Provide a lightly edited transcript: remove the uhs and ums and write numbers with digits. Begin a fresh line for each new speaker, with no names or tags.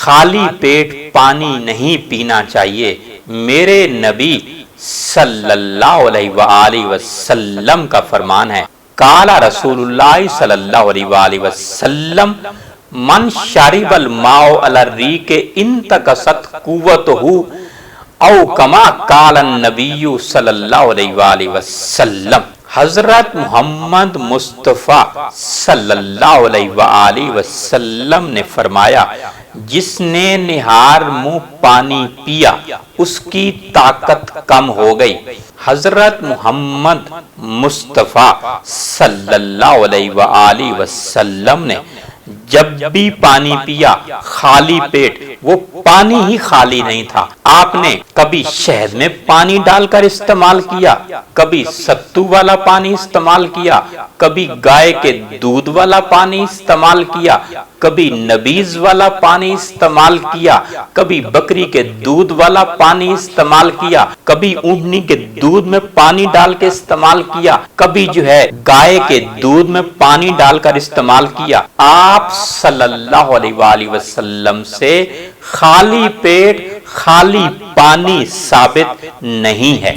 خالی پیٹ پانی نہیں پینا چاہیے۔ میرے نبی صلی اللہ علیہ وآلہ وسلم کا فرمان ہے، قال رسول اللہ صلی اللہ علیہ وآلہ وسلم من شرب الماء علی الریق انتقصت قوتہ او کما قال النبی صلی اللہ علیہ وآلہ وسلم۔ حضرت محمد مصطفیٰ صلی اللہ علیہ وآلہ وسلم نے فرمایا، جس نے نہار منہ پانی پیا اس کی طاقت کم ہو گئی۔ حضرت محمد مصطفیٰ صلی اللہ علیہ وآلہ وسلم نے جب بھی پانی پیا خالی پیٹ، وہ پانی ہی خالی نہیں تھا، آپ نے کبھی شہد میں پانی ڈال کر استعمال کیا، کبھی ستو والا پانی استعمال کیا، کبھی گائے کے دودھ والا پانی استعمال کیا، کبھی نبیذ والا پانی استعمال کیا، کبھی بکری کے دودھ والا پانی استعمال کیا، کبھی اونٹنی کے دودھ میں پانی ڈال کے استعمال کیا، کبھی گائے کے دودھ میں پانی ڈال کر استعمال کیا۔ آپ صلی اللہ علیہ وآلہ وسلم سے خالی پیٹ خالی پانی ثابت نہیں ہے۔